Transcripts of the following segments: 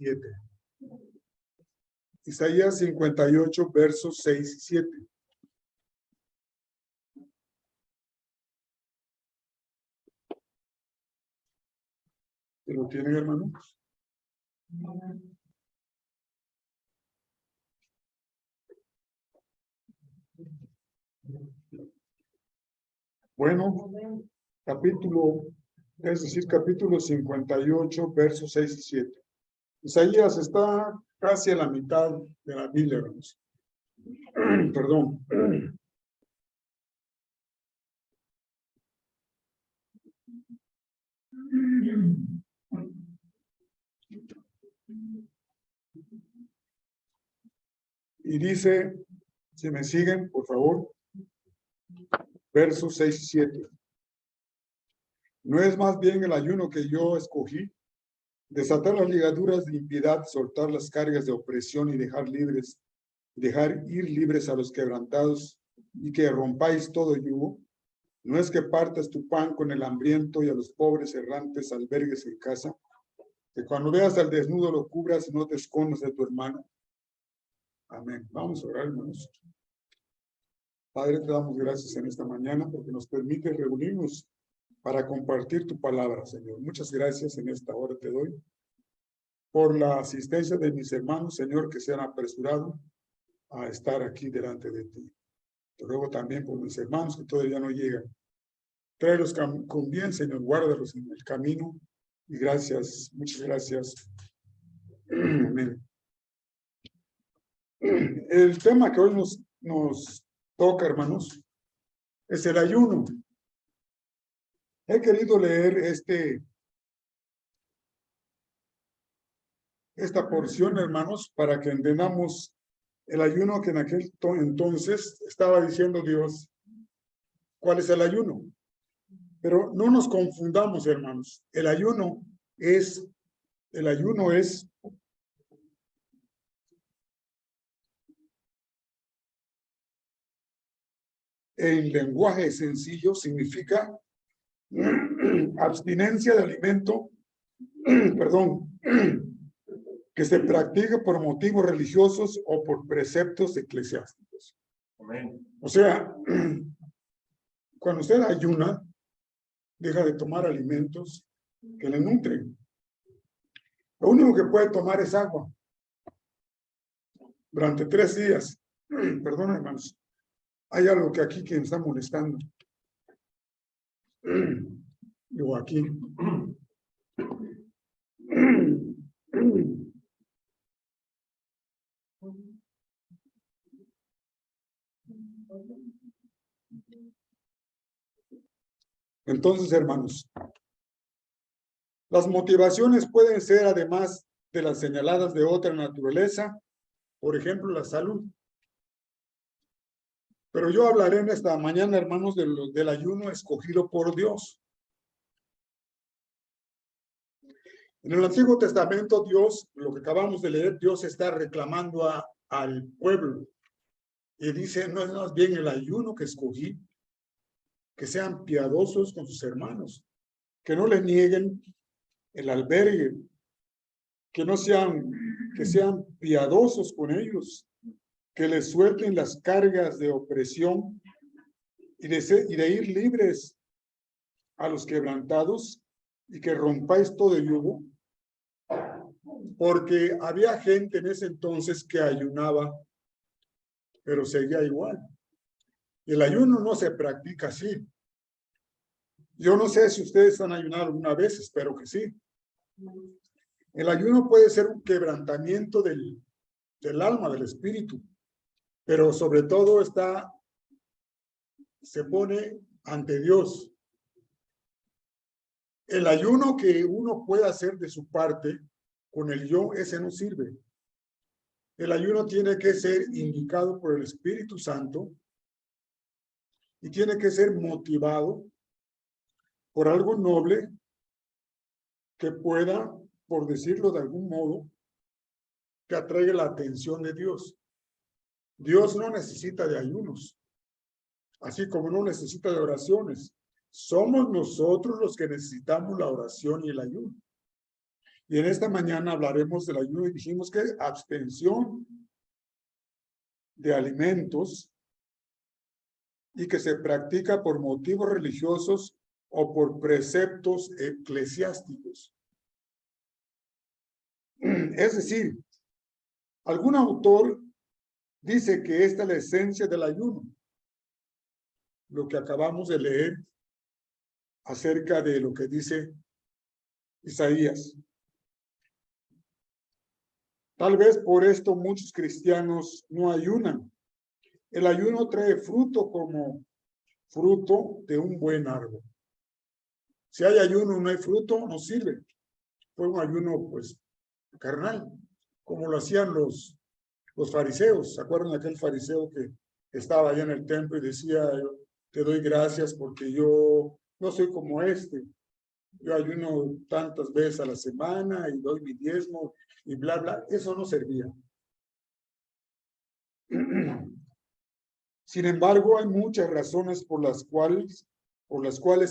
7. Isaías 58, versos 6 y 7. ¿Lo tienen, hermanos? Bueno, capítulo 58, versos 6 y 7. Isaías está casi a la mitad de la Biblia, hermanos. Perdón. Y dice, si me siguen, por favor, versos 6 y 7. ¿No es más bien el ayuno que yo escogí? Desatar las ligaduras de impiedad, soltar las cargas de opresión y dejar ir libres a los quebrantados y que rompáis todo yugo. ¿No es que partas tu pan con el hambriento y a los pobres errantes albergues en casa? Que cuando veas al desnudo lo cubras y no te escondas de tu hermano. Amén. Vamos a orar, hermanos. Padre, te damos gracias en esta mañana porque nos permite reunirnos para compartir tu palabra, Señor. Muchas gracias en esta hora te doy por la asistencia de mis hermanos, Señor, que se han apresurado a estar aquí delante de ti. Te ruego también por mis hermanos que todavía no llegan. Tráelos con bien, Señor, guárdalos en el camino. Y gracias, muchas gracias. Amén. El tema que hoy nos toca, hermanos, es el ayuno. He querido leer esta porción, hermanos, para que entendamos el ayuno que en aquel entonces estaba diciendo Dios. ¿Cuál es el ayuno? Pero no nos confundamos, hermanos. El ayuno es en lenguaje sencillo, significa abstinencia de alimento, perdón, que se practica por motivos religiosos o por preceptos eclesiásticos. Amén. O sea, cuando usted ayuna, deja de tomar alimentos que le nutren. Lo único que puede tomar es agua durante 3 días. Perdón, hermanos. Hay algo que aquí que me está molestando. Digo, aquí. Entonces, hermanos, las motivaciones pueden ser, además de las señaladas, de otra naturaleza, por ejemplo, la salud. Pero yo hablaré en esta mañana, hermanos, del ayuno escogido por Dios. En el Antiguo Testamento, Dios, lo que acabamos de leer, Dios está reclamando al pueblo. Y dice, no es más bien el ayuno que escogí, que sean piadosos con sus hermanos, que no les nieguen el albergue, que sean piadosos con ellos, que les suelten las cargas de opresión y de ir libres a los quebrantados y que rompáis todo el yugo, porque había gente en ese entonces que ayunaba, pero seguía igual. Y el ayuno no se practica así. Yo no sé si ustedes han ayunado alguna vez, espero que sí. El ayuno puede ser un quebrantamiento del alma, del espíritu, pero sobre todo se pone ante Dios. El ayuno que uno puede hacer de su parte con el yo, ese no sirve. El ayuno tiene que ser indicado por el Espíritu Santo y tiene que ser motivado por algo noble que pueda, por decirlo de algún modo, que atraiga la atención de Dios. Dios no necesita de ayunos, así como no necesita de oraciones. Somos nosotros los que necesitamos la oración y el ayuno. Y en esta mañana hablaremos del ayuno y dijimos que abstención de alimentos y que se practica por motivos religiosos o por preceptos eclesiásticos. Es decir, algún autor dice que esta es la esencia del ayuno, lo que acabamos de leer acerca de lo que dice Isaías. Tal vez por esto muchos cristianos no ayunan. El ayuno trae fruto como fruto de un buen árbol. Si hay ayuno y no hay fruto, no sirve. Fue un ayuno, pues, carnal, como lo hacían los fariseos. ¿Se acuerdan de aquel fariseo que estaba allá en el templo y decía, te doy gracias porque yo no soy como este? Yo ayuno tantas veces a la semana y doy mi diezmo y bla, bla. Eso no servía. Sin embargo, hay muchas razones por las cuales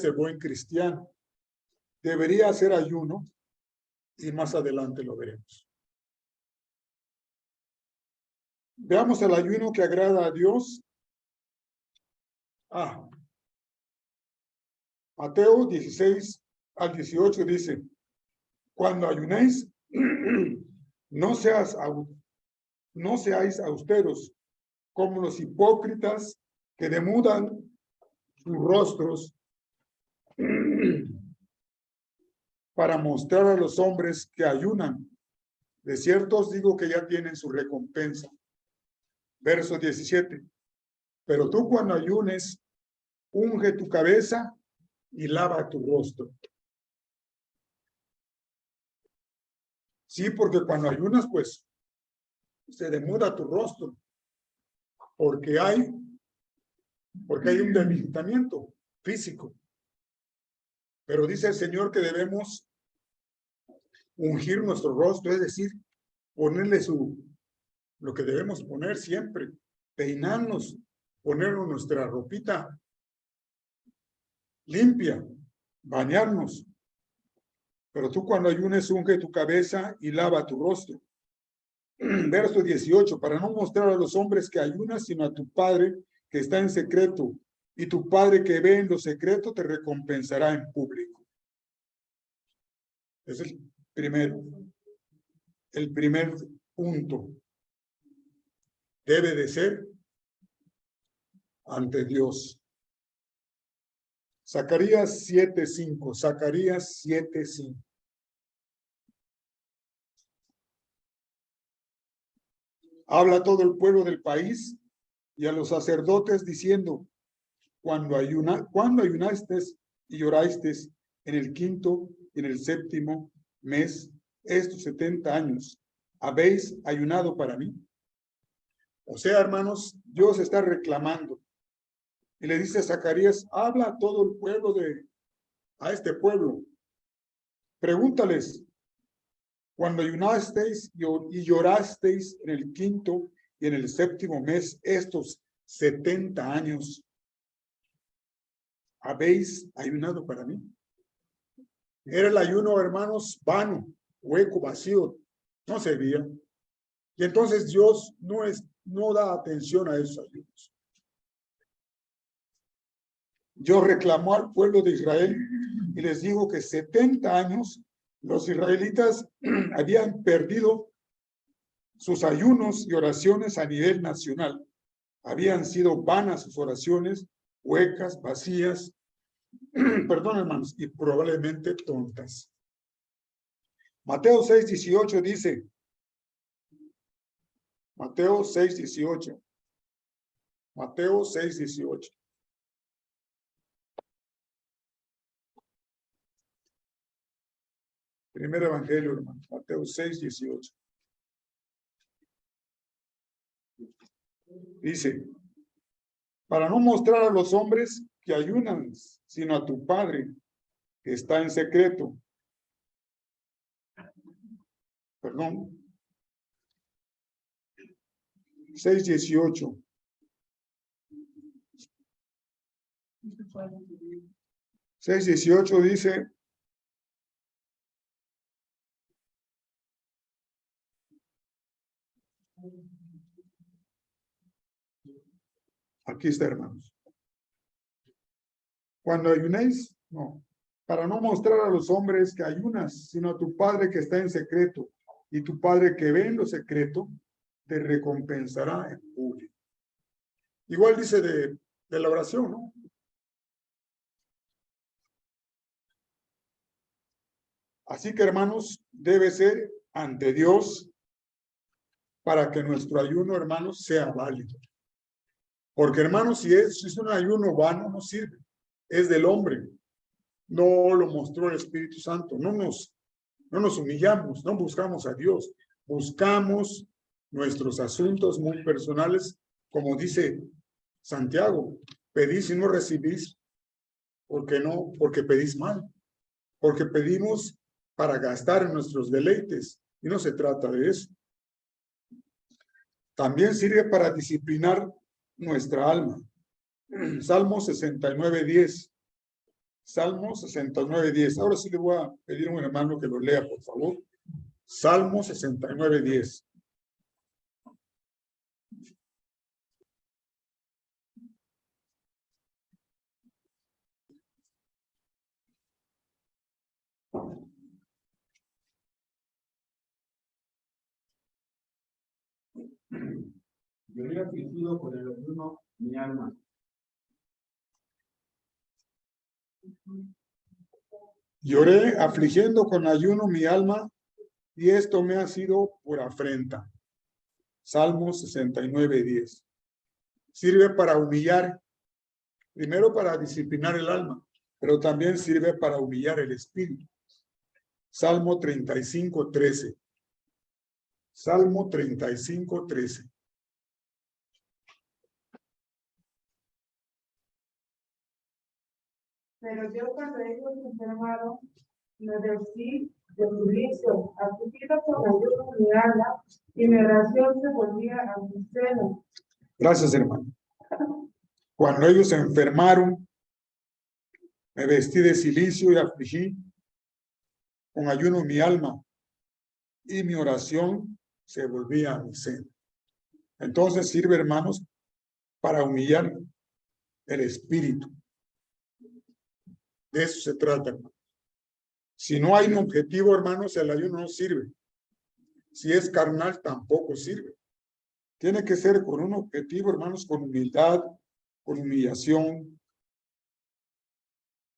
el buen cristiano debería hacer ayuno y más adelante lo veremos. Veamos el ayuno que agrada a Dios. Mateo 16 al 18 dice, cuando ayunéis, no seáis austeros como los hipócritas que demudan sus rostros para mostrar a los hombres que ayunan. De cierto os digo que ya tienen su recompensa. Verso 17. Pero tú cuando ayunes, unge tu cabeza y lava tu rostro. Sí, porque cuando ayunas, pues, se demuda tu rostro. Porque hay un debilitamiento físico. Pero dice el Señor que debemos ungir nuestro rostro, es decir, ponerle lo que debemos poner siempre, peinarnos, ponernos nuestra ropita limpia, bañarnos. Pero tú cuando ayunes, unge tu cabeza y lava tu rostro. Verso 18, para no mostrar a los hombres que ayunas, sino a tu Padre que está en secreto, y tu Padre que ve en lo secreto te recompensará en público. Es el primer punto. Debe de ser ante Dios. Zacarías 7:5. Zacarías 7:5. Habla a todo el pueblo del país y a los sacerdotes diciendo, cuando ayunasteis y llorasteis en el quinto y en el séptimo mes, estos 70 años, ¿habéis ayunado para mí? O sea, hermanos, Dios está reclamando. Y le dice a Zacarías, habla a todo el pueblo a este pueblo. Pregúntales, cuando ayunasteis y llorasteis en el quinto y en el séptimo mes, estos 70 años, ¿habéis ayunado para mí? Era el ayuno, hermanos, vano, hueco, vacío, no servía. Y entonces Dios no da atención a esos ayunos. Dios reclamó al pueblo de Israel y les dijo que 70 años los israelitas habían perdido sus ayunos y oraciones a nivel nacional. Habían sido vanas sus oraciones, huecas, vacías, perdón, hermanos, y probablemente tontas. Mateo 6:18 dice, Mateo 6:18. Mateo 6:18. Primer evangelio, hermano. Mateo 6:18. Dice, para no mostrar a los hombres que ayunan, sino a tu Padre que está en secreto. Perdón. 6:18. 6:18 dice, Aquí está, hermanos. Cuando ayunéis, no, para no mostrar a los hombres que ayunas, sino a tu Padre que está en secreto, y tu Padre que ve en lo secreto, te recompensará en público. Igual dice de la oración, ¿no? Así que, hermanos, debe ser ante Dios para que nuestro ayuno, hermanos, sea válido. Porque, hermanos, si es un ayuno vano, no sirve. Es del hombre. No lo mostró el Espíritu Santo. No nos humillamos, no buscamos a Dios. Buscamos nuestros asuntos muy personales, como dice Santiago. Pedís y no recibís. ¿Por qué no? Porque pedís mal. Porque pedimos para gastar en nuestros deleites. Y no se trata de eso. También sirve para disciplinar nuestra alma. Salmo 69:10. Salmo 69:10. Ahora sí le voy a pedir a un hermano que lo lea, por favor. Salmo 69:10. Yo he afligido con el ayuno mi alma. Lloré afligiendo con ayuno mi alma, y esto me ha sido por afrenta. Salmo 69:10. Sirve para humillar, primero para disciplinar el alma, pero también sirve para humillar el espíritu. Salmo 35:13. Salmo 35:13. Pero yo cuando ellos se enfermaron, me vestí de juicio, afligida con ayuno mi alma, y mi oración se volvía a mi seno. Gracias, hermano. Cuando ellos se enfermaron, me vestí de cilicio y afligí con ayuno mi alma, y mi oración se volvía a mi seno. Entonces sirve, hermanos, para humillar el espíritu. De eso se trata, hermano. Si no hay un objetivo, hermanos, el ayuno no sirve. Si es carnal, tampoco sirve. Tiene que ser con un objetivo, hermanos, con humildad, con humillación,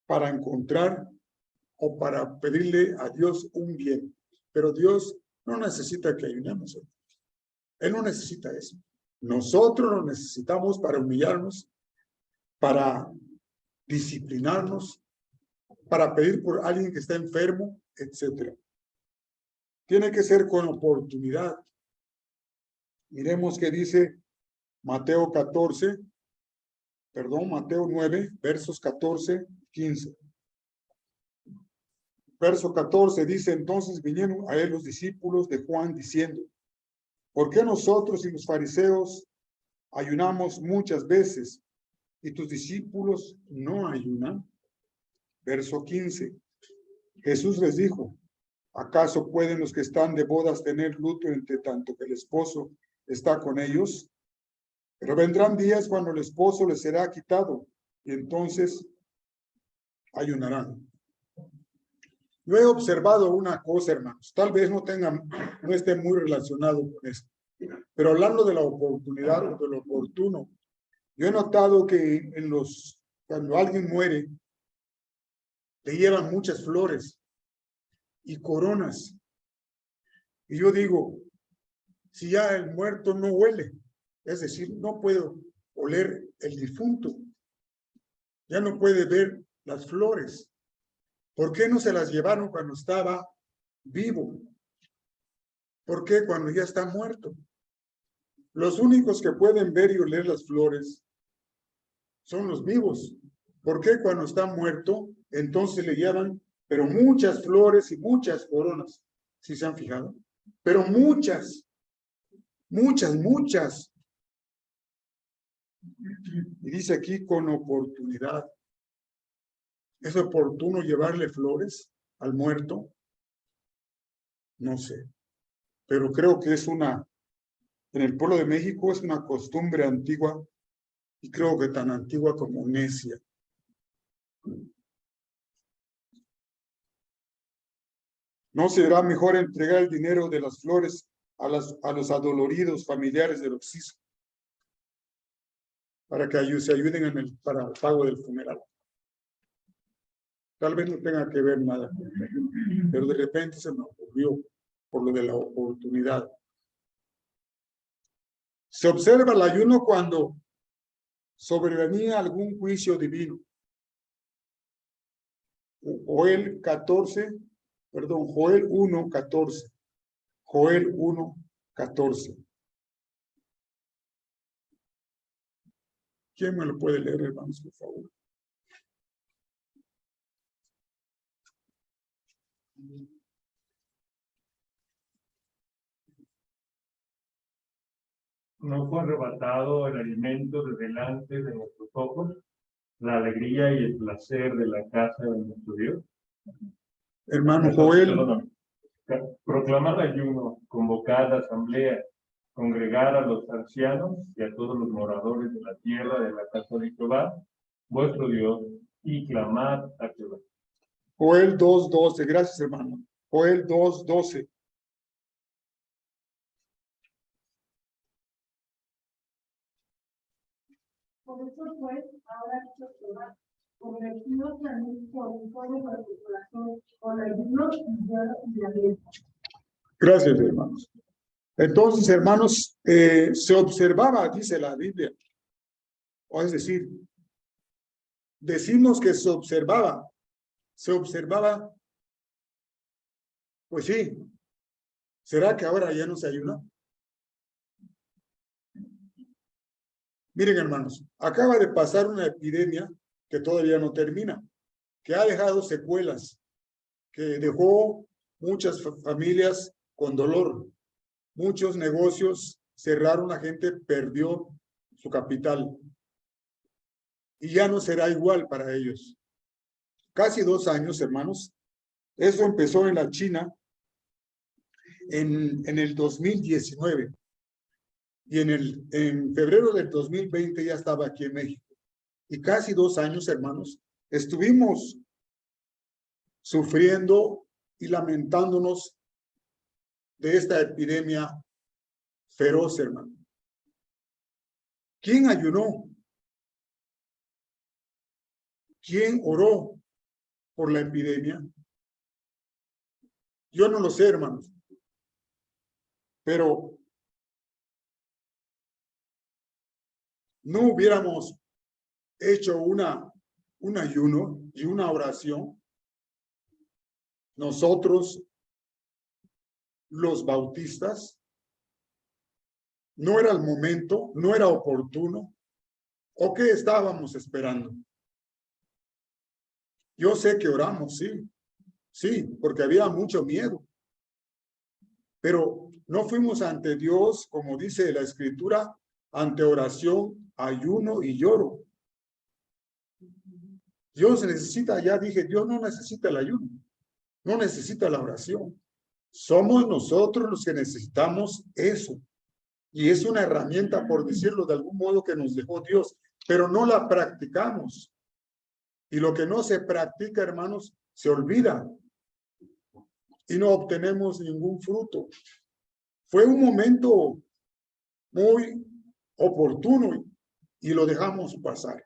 para encontrar o para pedirle a Dios un bien. Pero Dios no necesita que ayunemos. Él no necesita eso. Nosotros lo necesitamos para humillarnos, para disciplinarnos, para pedir por alguien que está enfermo, etcétera. Tiene que ser con oportunidad. Miremos qué dice Mateo 9, versos 14, 15. Verso 14 dice: entonces vinieron a él los discípulos de Juan diciendo: ¿por qué nosotros y los fariseos ayunamos muchas veces y tus discípulos no ayunan? Verso 15. Jesús les dijo: ¿acaso pueden los que están de bodas tener luto entre tanto que el esposo está con ellos? Pero vendrán días cuando el esposo les será quitado y entonces ayunarán. Yo he observado una cosa, hermanos, tal vez no esté muy relacionado con esto, pero hablando de la oportunidad o de lo oportuno, yo he notado que cuando alguien muere, le llevan muchas flores y coronas. Y yo digo, si ya el muerto no huele, es decir, no puedo oler el difunto, ya no puede ver las flores, ¿por qué no se las llevaron cuando estaba vivo? ¿Por qué cuando ya está muerto? Los únicos que pueden ver y oler las flores son los vivos. ¿Por qué cuando está muerto, entonces le llevan, pero muchas flores y muchas coronas? ¿Sí se han fijado? Pero muchas. Y dice aquí con oportunidad. ¿Es oportuno llevarle flores al muerto? No sé. Pero creo que es una En el pueblo de México es una costumbre antigua y creo que tan antigua como necia. ¿No será mejor entregar el dinero de las flores a los adoloridos familiares del occiso para que se ayuden para el pago del funeral? Tal vez no tenga que ver nada con ello, pero de repente se me ocurrió por lo de la oportunidad. Se observa el ayuno cuando sobrevenía algún juicio divino. Joel 1:14. Joel 1:14. ¿Quién me lo puede leer, hermanos, por favor? No fue arrebatado el alimento de delante de nuestros ojos, la alegría y el placer de la casa de nuestro Dios. Hermano Joel. Perdóname. Proclamar ayuno, convocar asamblea, congregar a los ancianos y a todos los moradores de la tierra de la casa de Jehová, vuestro Dios, y clamar a Jehová. Joel 2:12. Gracias, hermano. Joel 2:12. Por eso pues, ahora dicho Jehová, convertidos a mí con todo vuestro corazón, con ayuno y aliento. Gracias, hermanos. Entonces, hermanos, se observaba, dice la Biblia, o es decir, decimos que se observaba, pues sí. ¿Será que ahora ya no se ayuna? Miren, hermanos, acaba de pasar una epidemia que todavía no termina, que ha dejado secuelas, que dejó muchas familias con dolor, muchos negocios cerraron, la gente perdió su capital y ya no será igual para ellos. Casi 2 años, hermanos. Eso empezó en la China en el 2019 y en febrero del 2020 ya estaba aquí en México. Y casi 2 años, hermanos, estuvimos sufriendo y lamentándonos de esta epidemia feroz, hermano. ¿Quién ayunó? ¿Quién oró por la epidemia? Yo no lo sé, hermanos. Pero no hubiéramos hecho un ayuno y una oración, nosotros, los bautistas, no era el momento, no era oportuno, ¿o qué estábamos esperando? Yo sé que oramos, sí, porque había mucho miedo, pero no fuimos ante Dios, como dice la Escritura, ante oración, ayuno y lloro. Dios necesita, ya dije, Dios no necesita el ayuno, no necesita la oración. Somos nosotros los que necesitamos eso. Y es una herramienta, por decirlo de algún modo, que nos dejó Dios, pero no la practicamos. Y lo que no se practica, hermanos, se olvida. Y no obtenemos ningún fruto. Fue un momento muy oportuno y lo dejamos pasar.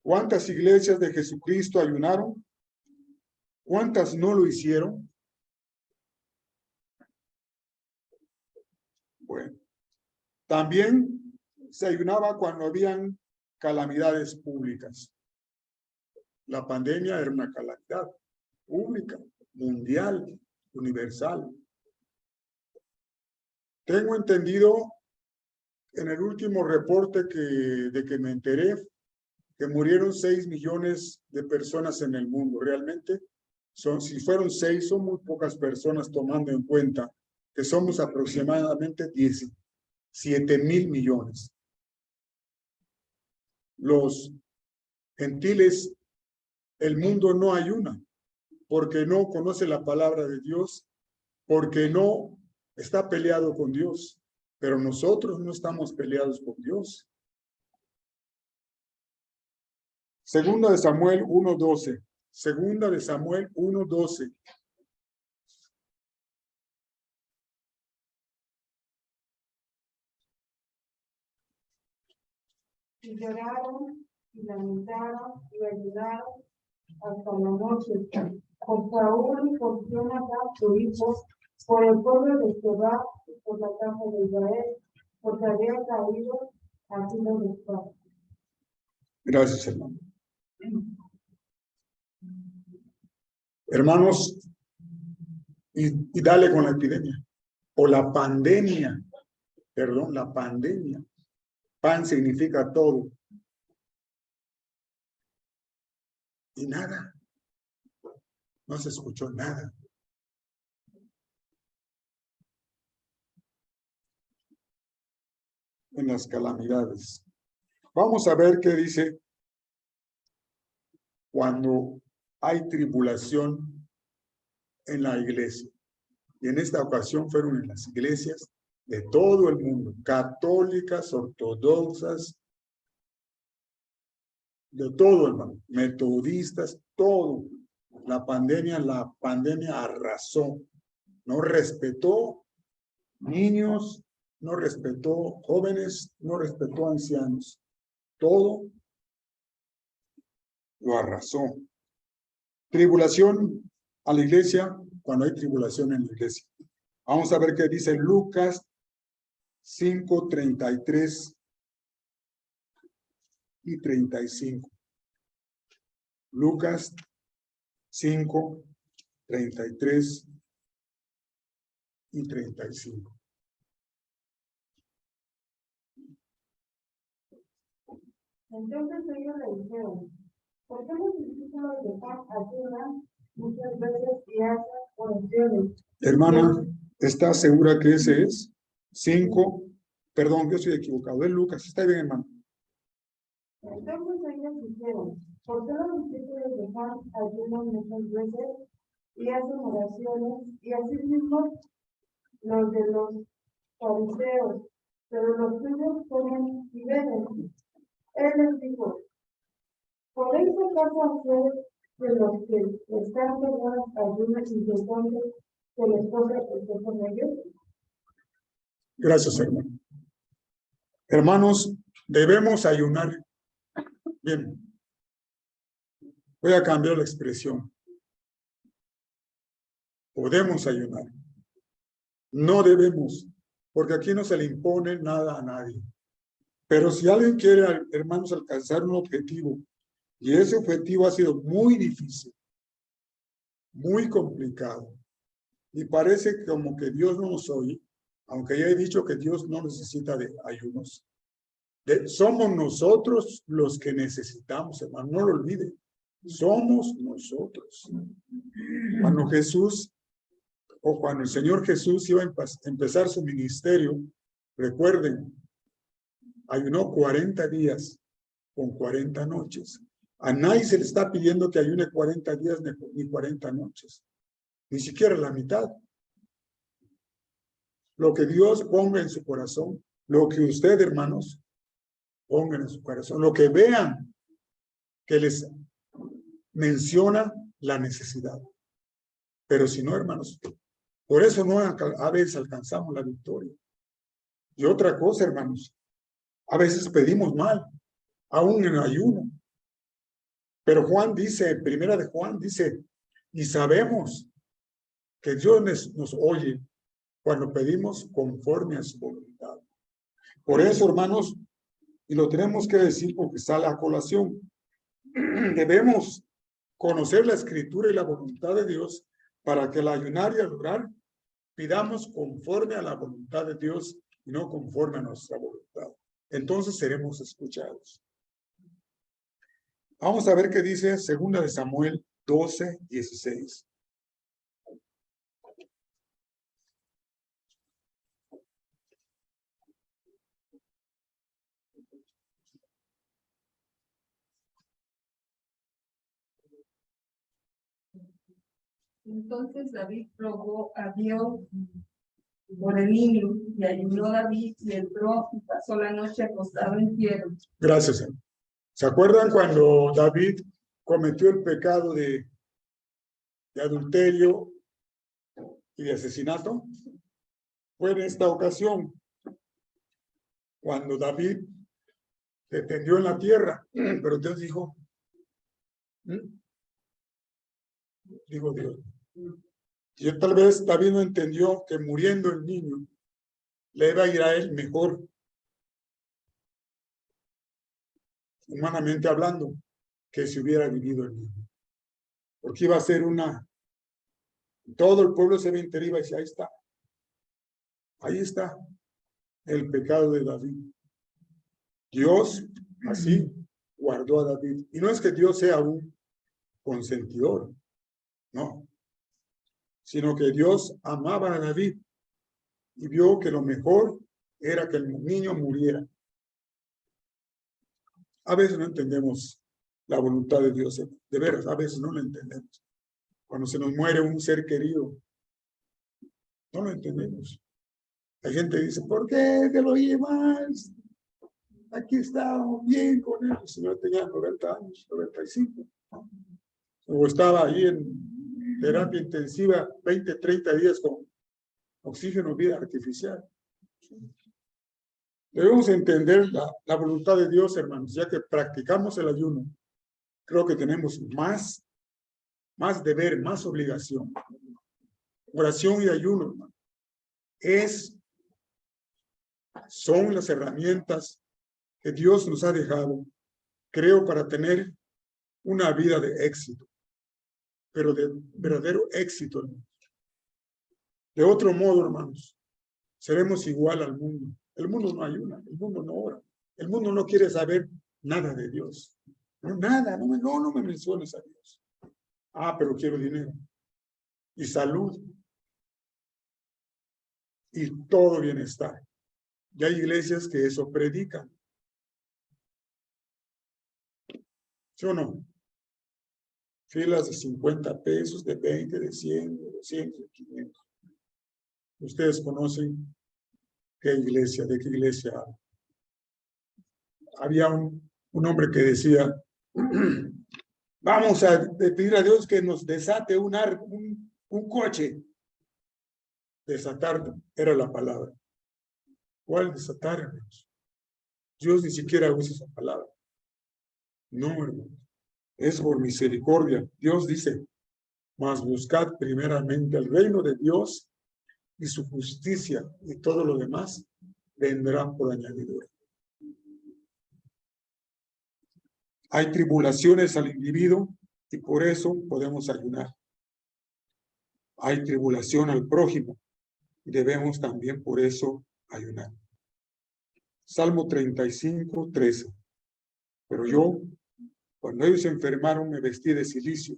¿Cuántas iglesias de Jesucristo ayunaron? ¿Cuántas no lo hicieron? Bueno, también se ayunaba cuando habían calamidades públicas. La pandemia era una calamidad pública, mundial, universal. Tengo entendido en el último reporte de que me enteré que murieron 6 millones de personas en el mundo. Realmente, si fueron 6, son muy pocas personas, tomando en cuenta que somos aproximadamente 17,000 millones. los gentiles, el mundo no ayuna, porque no conoce la palabra de Dios, porque no está peleado con Dios, pero nosotros no estamos peleados con Dios. Segunda de Samuel 1:12. Segunda de Samuel 1:12. Y lloraron, y lamentaron, y ayunaron hasta la noche, por Saúl y por Jonatán su hijo, por el pueblo de Jehová y por la casa de Israel, porque había caído a filo de espada. Gracias, hermano. Hermanos, y dale con la epidemia, o la pandemia, perdón, la pandemia. Pan significa todo. Y nada. No se escuchó nada. En las calamidades. Vamos a ver qué dice cuando hay tribulación en la iglesia. Y en esta ocasión fueron en las iglesias de todo el mundo, católicas, ortodoxas, de todo, hermano, metodistas, todo. La pandemia arrasó, no respetó niños, no respetó jóvenes, no respetó ancianos. Todo lo arrasó. Tribulación a la iglesia, cuando hay tribulación en la iglesia. Vamos a ver qué dice Lucas 5:33 y 35. Lucas 5:33 y 35. Entonces ellos le dijeron, ¿por qué los discípulos de Juan ayunan muchas veces y hacen oraciones? Hermana, ¿estás segura que ese es? 5, perdón, yo estoy equivocado. Es Lucas, está bien, hermano. Entonces ellos dijeron, ¿por qué los discípulos de Juan ayunan muchas veces y hacen oraciones? Y asimismo los de los fariseos, pero los suyos comen y beben. Él les dijo, ¿podéis acaso hacer de los que están pegados ayunas incesantes que les toca estar con ellos? Gracias, hermano. Hermanos, debemos ayunar. Bien, voy a cambiar la expresión. Podemos ayunar. No debemos, porque aquí no se le impone nada a nadie. Pero si alguien quiere, hermanos, alcanzar un objetivo, y ese objetivo ha sido muy difícil, muy complicado, y parece como que Dios no nos oye, aunque ya he dicho que Dios no necesita de ayunos. Somos nosotros los que necesitamos, hermano, no lo olviden. Somos nosotros. Cuando Jesús, o cuando el Señor Jesús iba a empezar su ministerio, recuerden, ayunó 40 días con 40 noches. A nadie se le está pidiendo que ayune 40 días ni 40 noches, ni siquiera la mitad. Lo que Dios ponga en su corazón, lo que usted, hermanos, pongan en su corazón, lo que vean que les menciona la necesidad. Pero si no, hermanos, por eso no a veces alcanzamos la victoria. Y otra cosa, hermanos, a veces pedimos mal, aún en ayuno. Pero Juan dice, primera de Juan dice, y sabemos que Dios nos oye cuando pedimos conforme a su voluntad. Por eso, hermanos, y lo tenemos que decir porque sale a colación, debemos conocer la escritura y la voluntad de Dios para que al ayunar y al orar pidamos conforme a la voluntad de Dios y no conforme a nuestra voluntad. Entonces seremos escuchados. Vamos a ver qué dice segunda de Samuel 12:16. Entonces David rogó a Dios por el niño, y ayunó David y entró y pasó la noche acostado en tierra. Gracias, Señor. ¿Se acuerdan cuando David cometió el pecado de adulterio y de asesinato? Fue en esta ocasión cuando David se tendió en la tierra, pero Dios dijo, digo Dios, y tal vez David no entendió que muriendo el niño le iba a ir a él mejor, humanamente hablando, que si hubiera vivido el niño. Porque iba a ser todo el pueblo se iba a decir, ahí está el pecado de David. Dios así guardó a David. Y no es que Dios sea un consentidor, no, sino que Dios amaba a David y vio que lo mejor era que el niño muriera. A veces no entendemos la voluntad de Dios, de veras, a veces no lo entendemos. Cuando se nos muere un ser querido, no lo entendemos. La gente dice, ¿por qué te lo llevas? Aquí estábamos bien con él. El señor tenía 90 años, 95. O estaba ahí en terapia intensiva 20, 30 días con oxígeno, vida artificial. Debemos entender la voluntad de Dios, hermanos, ya que practicamos el ayuno. Creo que tenemos más deber, más obligación. Oración y ayuno, hermano, son las herramientas que Dios nos ha dejado, creo, para tener una vida de éxito, pero de verdadero éxito, hermanos. De otro modo, hermanos, seremos igual al mundo. El mundo no ayuna, el mundo no ora, el mundo no quiere saber nada de Dios. No, nada, no me menciones a Dios. Pero quiero dinero y salud y todo bienestar. Y hay iglesias que eso predican. ¿Sí o no? Filas de 50 pesos, de 20, de 100, de 200, de 500. Ustedes conocen qué iglesia, de qué iglesia habla. Había un hombre que decía, vamos a pedir a Dios que nos desate un coche. Desatar era la palabra. ¿Cuál desatar, hermanos? Dios ni siquiera usa esa palabra. No, hermanos. Es por misericordia. Dios dice, mas buscad primeramente el reino de Dios y su justicia, y todo lo demás vendrá por añadidura. Hay tribulaciones al individuo y por eso podemos ayunar. Hay tribulación al prójimo y debemos también por eso ayunar. Salmo 35, 13. Pero yo, cuando ellos se enfermaron, me vestí de cilicio,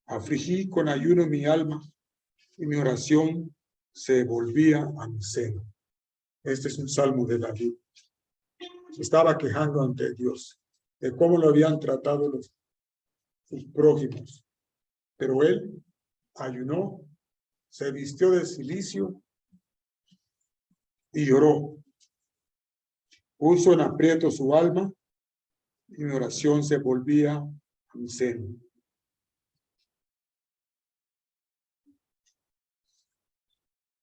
afligí con ayuno mi alma y mi oración se volvía a mi seno. Este es un salmo de David. Se estaba quejando ante Dios de cómo lo habían tratado sus prójimos. Pero él ayunó, se vistió de cilicio y lloró. Puso en aprieto su alma y mi oración se volvía a mi seno.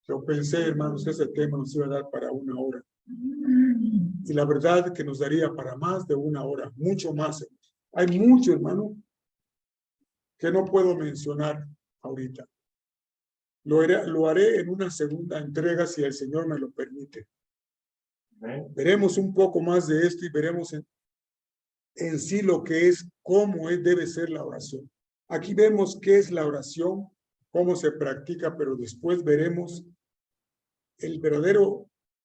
Yo pensé, hermanos, que ese tema nos iba a dar para 1 hora. Y la verdad que nos daría para más de 1 hora, mucho más. Hay mucho, hermano, que no puedo mencionar ahorita. Lo haré en una segunda entrega si el Señor me lo permite. Veremos un poco más de esto y veremos en sí lo que es, cómo debe ser la oración. Aquí vemos qué es la oración, cómo se practica, pero después veremos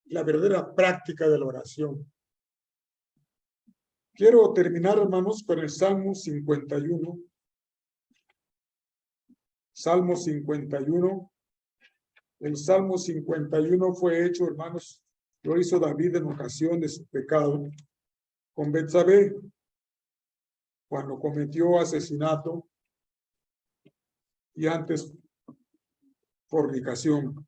la verdadera práctica de la oración. Quiero terminar, hermanos, con el Salmo 51. Salmo 51. El Salmo 51 fue hecho, hermanos, lo hizo David en ocasión de su pecado con Betsabé, cuando cometió asesinato y antes fornicación.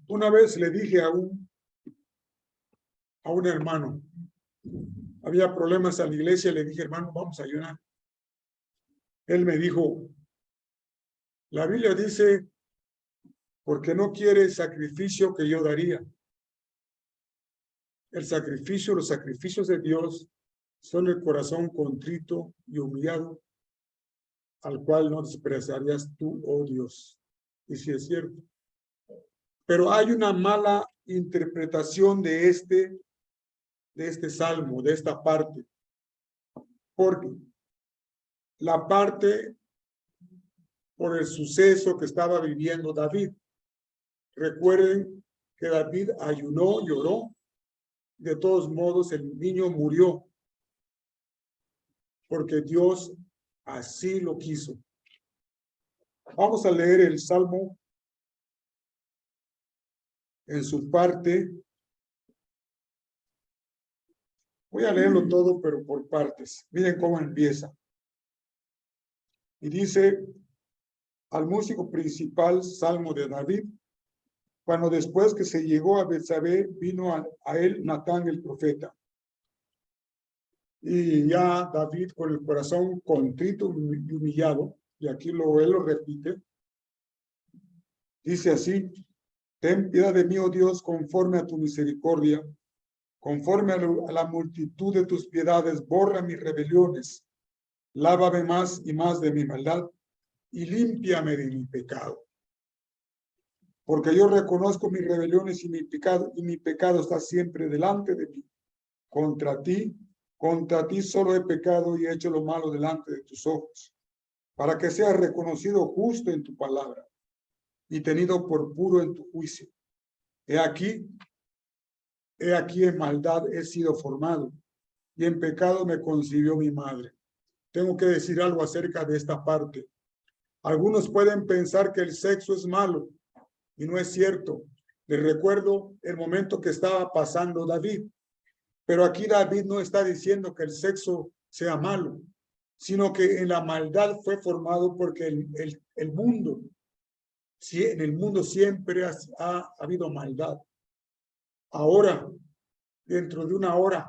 Una vez le dije a un hermano, había problemas en la iglesia, le dije, hermano, vamos a ayunar. Él me dijo, la Biblia dice, porque no quiere el sacrificio que yo daría. El sacrificio, los sacrificios de Dios son el corazón contrito y humillado, al cual no despreciarías tú, oh Dios. Y sí es cierto. Pero hay una mala interpretación de este salmo, de esta parte. Porque la parte por el suceso que estaba viviendo David. Recuerden que David ayunó, lloró. De todos modos, el niño murió. Porque Dios así lo quiso. Vamos a leer el Salmo en su parte. Voy a leerlo todo, pero por partes. Miren cómo empieza. Y dice, al músico principal, Salmo de David, cuando después que se llegó a Betsabé, vino a él Natán el profeta. Y ya David, con el corazón contrito y humillado, y aquí él lo repite, dice así, ten piedad de mí, oh Dios, conforme a tu misericordia, conforme a la multitud de tus piedades, borra mis rebeliones, lávame más y más de mi maldad, y límpiame de mi pecado. Porque yo reconozco mis rebeliones y mi pecado está siempre delante de mí. Contra ti solo he pecado y he hecho lo malo delante de tus ojos, para que seas reconocido justo en tu palabra y tenido por puro en tu juicio. He aquí en maldad he sido formado, y en pecado me concibió mi madre. Tengo que decir algo acerca de esta parte. Algunos pueden pensar que el sexo es malo, y no es cierto. Les recuerdo el momento que estaba pasando David. Pero aquí David no está diciendo que el sexo sea malo, sino que en la maldad fue formado porque el mundo, en el mundo siempre ha habido maldad. Ahora, dentro de una hora,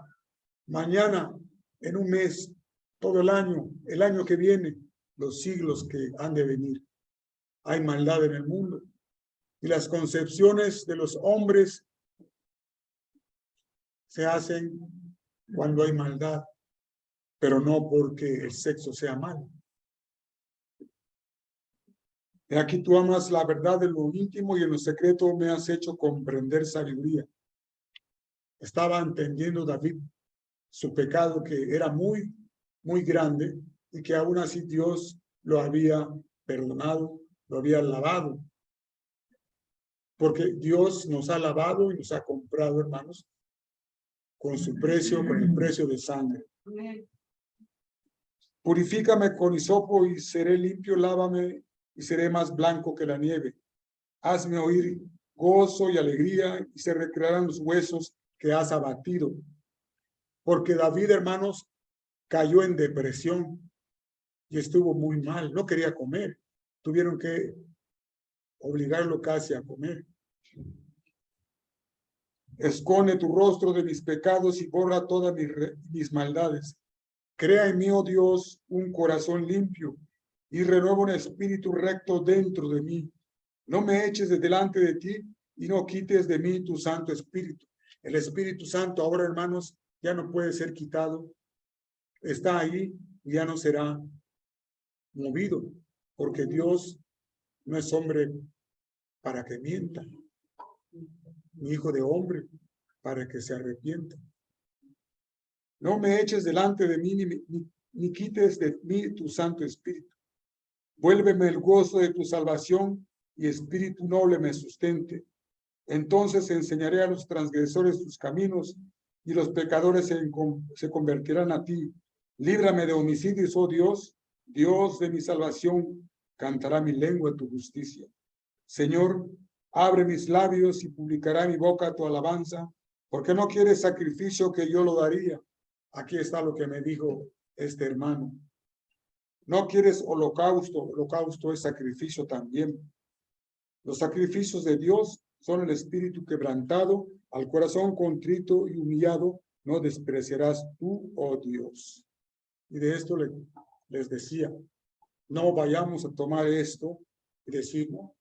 mañana, en un mes, todo el año que viene, los siglos que han de venir. Hay maldad en el mundo. Y las concepciones de los hombres se hacen cuando hay maldad, pero no porque el sexo sea malo. Y aquí tú amas la verdad de lo íntimo y en lo secreto me has hecho comprender sabiduría. Estaba entendiendo David su pecado, que era muy, muy grande, y que aún así Dios lo había perdonado, lo había lavado. Porque Dios nos ha lavado y nos ha comprado, hermanos, con su precio, con el precio de sangre. Purifícame con hisopo y seré limpio, lávame y seré más blanco que la nieve. Hazme oír gozo y alegría y se recrearán los huesos que has abatido. Porque David, hermanos, cayó en depresión y estuvo muy mal, no quería comer. Tuvieron que obligarlo casi a comer. Esconde tu rostro de mis pecados y borra todas mis maldades. Crea en mí, oh Dios, un corazón limpio y renueva un espíritu recto dentro de mí. No me eches de delante de ti y no quites de mí tu Santo Espíritu. El Espíritu Santo ahora, hermanos, ya no puede ser quitado. Está ahí y ya no será movido, porque Dios no es hombre para que mienta, ni hijo de hombre para que se arrepienta. No me eches delante de mí, ni quites de mí tu Santo Espíritu. Vuélveme el gozo de tu salvación y espíritu noble me sustente. Entonces enseñaré a los transgresores tus caminos y los pecadores se convertirán a ti. Líbrame de homicidios, oh Dios, Dios de mi salvación, cantará mi lengua tu justicia. Señor, abre mis labios y publicará mi boca tu alabanza, porque no quieres sacrificio que yo lo daría. Aquí está lo que me dijo este hermano. No quieres holocausto. Holocausto es sacrificio también. Los sacrificios de Dios son el espíritu quebrantado, al corazón contrito y humillado, no despreciarás tú, oh Dios. Y de esto les decía, no vayamos a tomar esto y decir, no,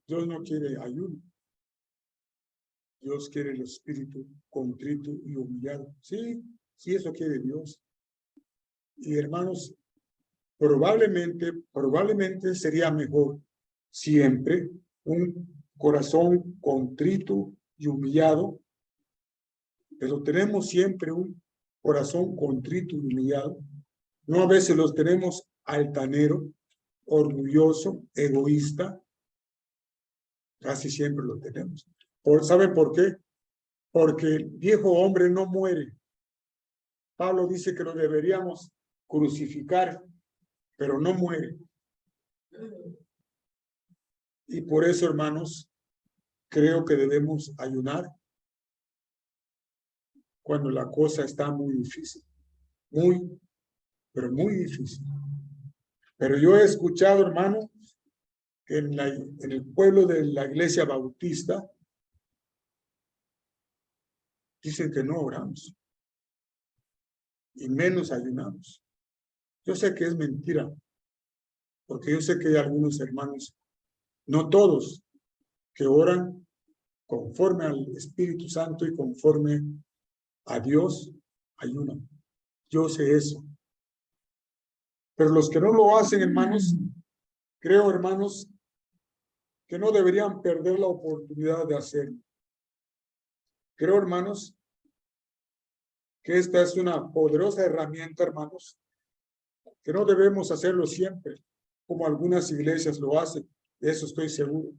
Dios no quiere ayuno. Dios quiere el espíritu contrito y humillado. Sí, sí, eso quiere Dios. Y hermanos, probablemente sería mejor siempre un corazón contrito y humillado, pero tenemos siempre un corazón contrito y humillado. No, a veces los tenemos altanero, orgulloso, egoísta. Casi siempre lo tenemos. ¿Saben por qué? Porque el viejo hombre no muere. Pablo dice que lo deberíamos crucificar, pero no muere. Y por eso, hermanos, creo que debemos ayunar cuando la cosa está muy difícil. Pero muy difícil. Pero yo he escuchado, hermano, que en el pueblo de la iglesia bautista dicen que no oramos y menos ayunamos. Yo sé que es mentira, porque yo sé que hay algunos hermanos, no todos, que oran conforme al Espíritu Santo y conforme a Dios, ayunan. Yo sé eso. Pero los que no lo hacen, hermanos, creo, hermanos, que no deberían perder la oportunidad de hacerlo. Creo, hermanos, que esta es una poderosa herramienta, hermanos, que no debemos hacerlo siempre, como algunas iglesias lo hacen, de eso estoy seguro,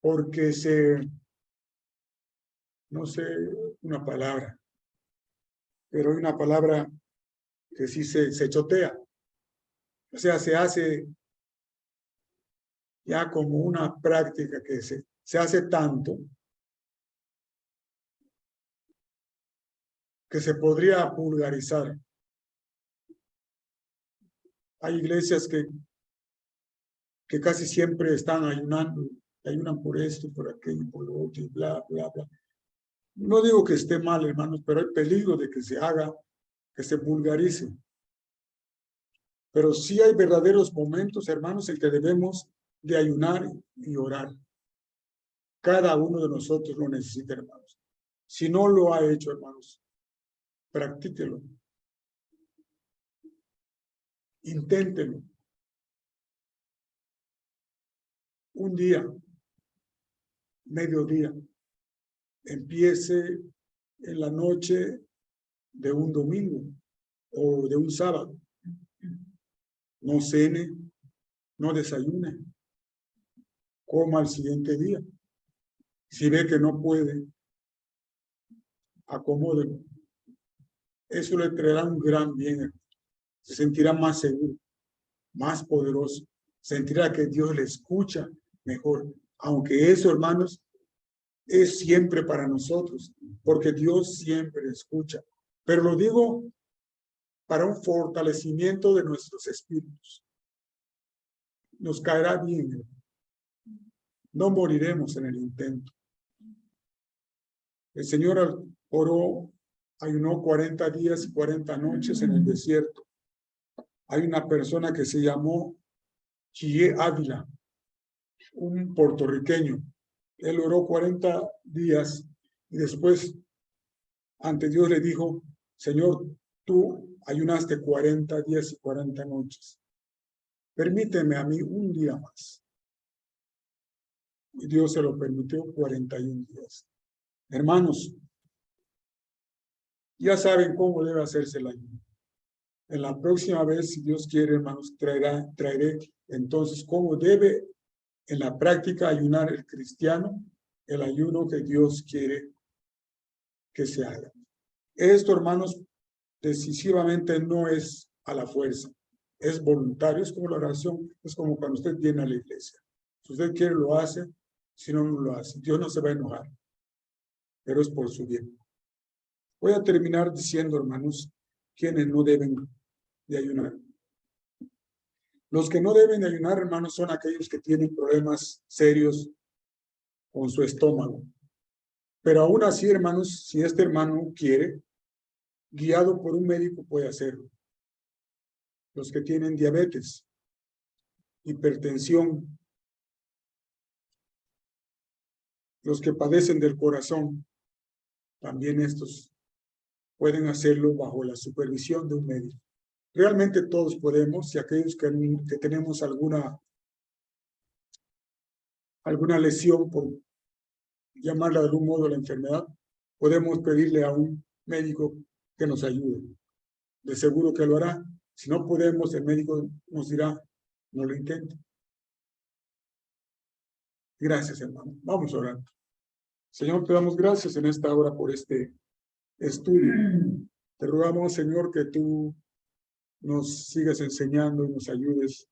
porque no sé una palabra, pero hay una palabra que sí se chotea, o sea, se hace ya como una práctica que se hace tanto que se podría vulgarizar. Hay iglesias que casi siempre están ayunando, ayunan por esto, por aquello, por lo otro, y bla, bla, bla. No digo que esté mal, hermanos, pero hay peligro de que se haga, que se vulgarice. Pero sí hay verdaderos momentos, hermanos, en que debemos de ayunar y orar. Cada uno de nosotros lo necesita, hermanos. Si no lo ha hecho, hermanos, practíquelo. Inténtelo. Un día, mediodía, empiece en la noche de un domingo o de un sábado. No cene, no desayune. Coma al siguiente día. Si ve que no puede, acomódelo. Eso le traerá un gran bien. Se sentirá más seguro, más poderoso. Sentirá que Dios le escucha mejor. Aunque eso, hermanos, es siempre para nosotros, porque Dios siempre escucha. Pero lo digo para un fortalecimiento de nuestros espíritus. Nos caerá bien. No moriremos en el intento. El Señor oró, ayunó 40 días y 40 noches en el desierto. Hay una persona que se llamó Chillé Ávila, un puertorriqueño. Él oró 40 días y después ante Dios le dijo, Señor, tú ayunaste 40 días y 40 noches. Permíteme a mí un día más. Y Dios se lo permitió 41 días. Hermanos, ya saben cómo debe hacerse el ayuno. En la próxima vez, si Dios quiere, hermanos, traeré entonces cómo debe en la práctica ayunar el cristiano, el ayuno que Dios quiere que se haga. Esto, hermanos, decisivamente no es a la fuerza, es voluntario, es como la oración, es como cuando usted viene a la iglesia. Si usted quiere, lo hace, si no, no lo hace. Dios no se va a enojar, pero es por su bien. Voy a terminar diciendo, hermanos, quienes no deben de ayunar. Los que no deben de ayunar, hermanos, son aquellos que tienen problemas serios con su estómago. Pero aún así, hermanos, si este hermano quiere, guiado por un médico, puede hacerlo. Los que tienen diabetes, hipertensión, los que padecen del corazón, también estos pueden hacerlo bajo la supervisión de un médico. Realmente todos podemos, y aquellos que tenemos alguna lesión, por llamarla de algún modo la enfermedad, podemos pedirle a un médico que nos ayude. De seguro que lo hará. Si no podemos, el médico nos dirá, no lo intente. Gracias, hermano. Vamos a orar. Señor, te damos gracias en esta hora por este estudio. Te rogamos, Señor, que tú nos sigas enseñando y nos ayudes